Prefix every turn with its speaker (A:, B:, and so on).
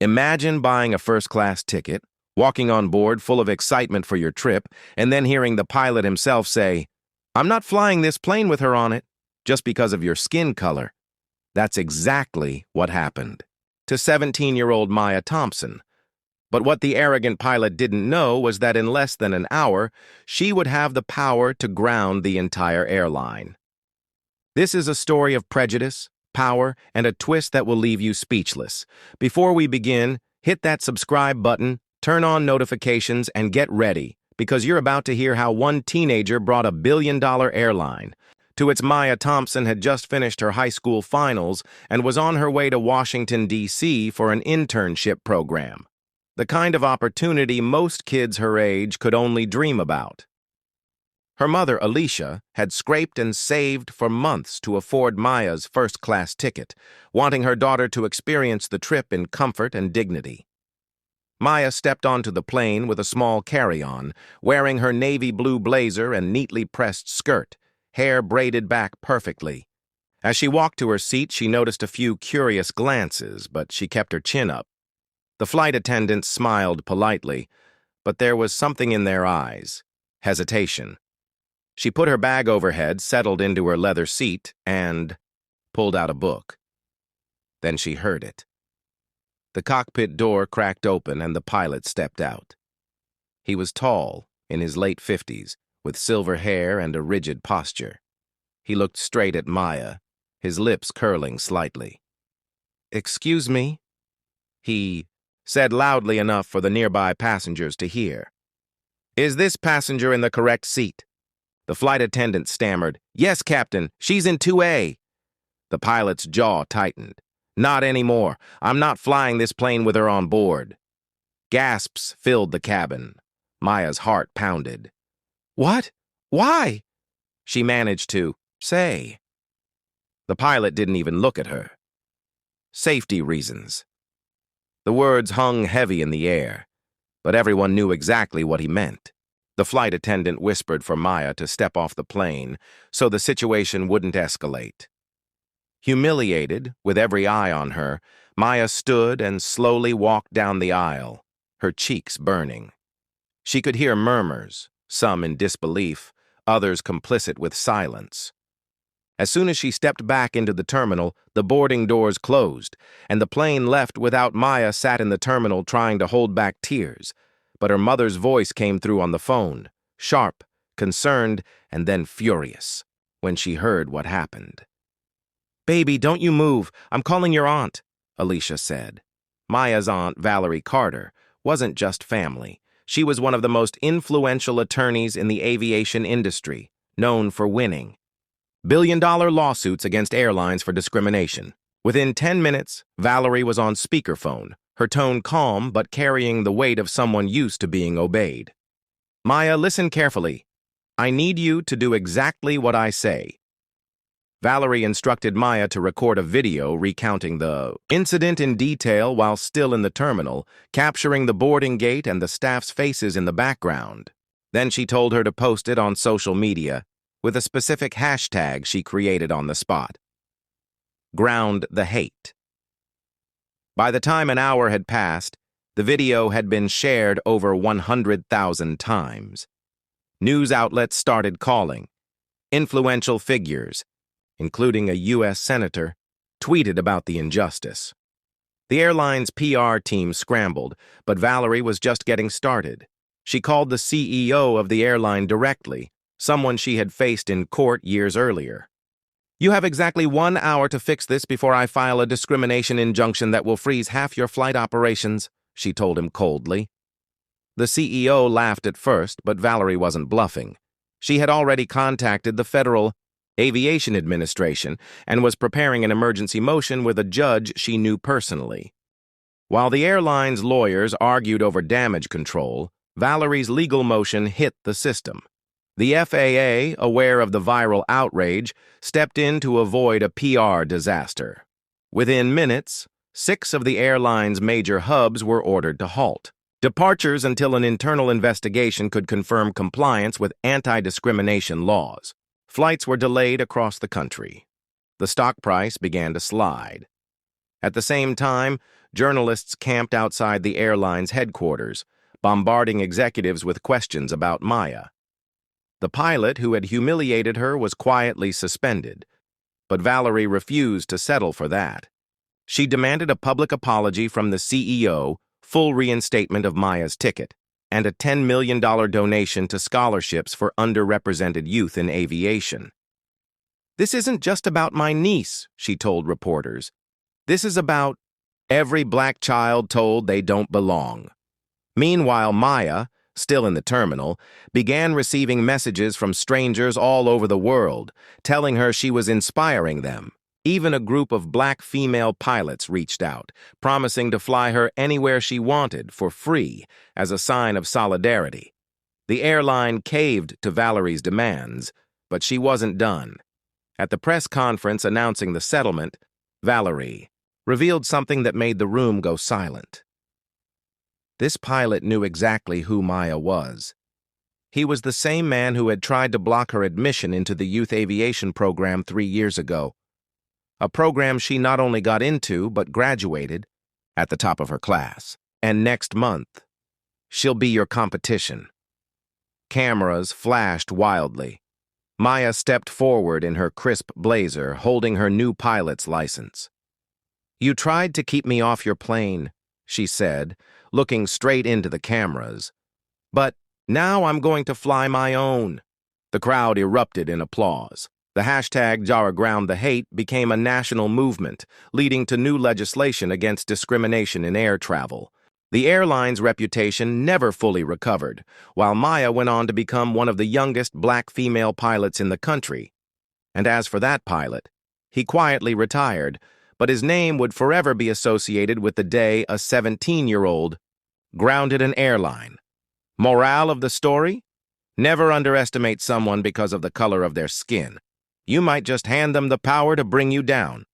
A: Imagine buying a first-class ticket, walking on board full of excitement for your trip, and then hearing the pilot himself say, "I'm not flying this plane with her on it," just because of your skin color. That's exactly what happened to 17-year-old Maya Thompson. But what the arrogant pilot didn't know was that in less than an hour, she would have the power to ground the entire airline. This is a story of prejudice, power, and a twist that will leave you speechless. Before we begin, hit that subscribe button, turn on notifications, and get ready, because you're about to hear how one teenager brought a billion-dollar airline to its Maya Thompson had just finished her high school finals and was on her way to Washington, D.C. for an internship program. The kind of opportunity most kids her age could only dream about. Her mother, Alicia, had scraped and saved for months to afford Maya's first-class ticket, wanting her daughter to experience the trip in comfort and dignity. Maya stepped onto the plane with a small carry-on, wearing her navy blue blazer and neatly pressed skirt, hair braided back perfectly. As she walked to her seat, she noticed a few curious glances, but she kept her chin up. The flight attendant smiled politely, but there was something in their eyes: hesitation. She put her bag overhead, settled into her leather seat, and pulled out a book. Then she heard it. The cockpit door cracked open and the pilot stepped out. He was tall, in his late 50s, with silver hair and a rigid posture. He looked straight at Maya, his lips curling slightly. "Excuse me?" he said loudly enough for the nearby passengers to hear. "Is this passenger in the correct seat?" The flight attendant stammered, "Yes, Captain, she's in 2A. The pilot's jaw tightened. "Not anymore. I'm not flying this plane with her on board." Gasps filled the cabin. Maya's heart pounded. "What? Why?" she managed to say. The pilot didn't even look at her. "Safety reasons." The words hung heavy in the air, but everyone knew exactly what he meant. The flight attendant whispered for Maya to step off the plane so the situation wouldn't escalate. Humiliated, with every eye on her, Maya stood and slowly walked down the aisle, her cheeks burning. She could hear murmurs, some in disbelief, others complicit with silence. As soon as she stepped back into the terminal, the boarding doors closed, and the plane left without Maya sat in the terminal trying to hold back tears. But her mother's voice came through on the phone, sharp, concerned, and then furious, when she heard what happened. "Baby, don't you move. I'm calling your aunt," Alicia said. Maya's aunt, Valerie Carter, wasn't just family. She was one of the most influential attorneys in the aviation industry, known for winning billion-dollar lawsuits against airlines for discrimination. Within 10 minutes, Valerie was on speakerphone, her tone calm but carrying the weight of someone used to being obeyed. "Maya, listen carefully. I need you to do exactly what I say." Valerie instructed Maya to record a video recounting the incident in detail while still in the terminal, capturing the boarding gate and the staff's faces in the background. Then she told her to post it on social media with a specific hashtag she created on the spot: "Ground the hate." By the time an hour had passed, the video had been shared over 100,000 times. News outlets started calling. Influential figures, including a U.S. senator, tweeted about the injustice. The airline's PR team scrambled, but Valerie was just getting started. She called the CEO of the airline directly, someone she had faced in court years earlier. "You have exactly 1 hour to fix this before I file a discrimination injunction that will freeze half your flight operations," she told him coldly. The CEO laughed at first, but Valerie wasn't bluffing. She had already contacted the Federal Aviation Administration and was preparing an emergency motion with a judge she knew personally. While the airline's lawyers argued over damage control, Valerie's legal motion hit the system. The FAA, aware of the viral outrage, stepped in to avoid a PR disaster. Within minutes, 6 of the airline's major hubs were ordered to halt departures until an internal investigation could confirm compliance with anti-discrimination laws. Flights were delayed across the country. The stock price began to slide. At the same time, journalists camped outside the airline's headquarters, bombarding executives with questions about Maya. The pilot who had humiliated her was quietly suspended, but Valerie refused to settle for that. She demanded a public apology from the CEO, full reinstatement of Maya's ticket, and a $10 million donation to scholarships for underrepresented youth in aviation. "This isn't just about my niece," she told reporters. "This is about every black child told they don't belong." Meanwhile, Maya, still in the terminal, began receiving messages from strangers all over the world, telling her she was inspiring them. Even a group of black female pilots reached out, promising to fly her anywhere she wanted for free as a sign of solidarity. The airline caved to Valerie's demands, but she wasn't done. At the press conference announcing the settlement, Valerie revealed something that made the room go silent. This pilot knew exactly who Maya was. He was the same man who had tried to block her admission into the youth aviation program 3 years ago. A program she not only got into, but graduated at the top of her class. And next month, she'll be your competition. Cameras flashed wildly. Maya stepped forward in her crisp blazer, holding her new pilot's license. "You tried to keep me off your plane," she said, looking straight into the cameras. "But now I'm going to fly my own." The crowd erupted in applause. The hashtag #JaraGroundTheHate became a national movement, leading to new legislation against discrimination in air travel. The airline's reputation never fully recovered, while Maya went on to become one of the youngest black female pilots in the country. And as for that pilot, he quietly retired, but his name would forever be associated with the day a 17-year-old grounded an airline. Morale of the story? Never underestimate someone because of the color of their skin. You might just hand them the power to bring you down.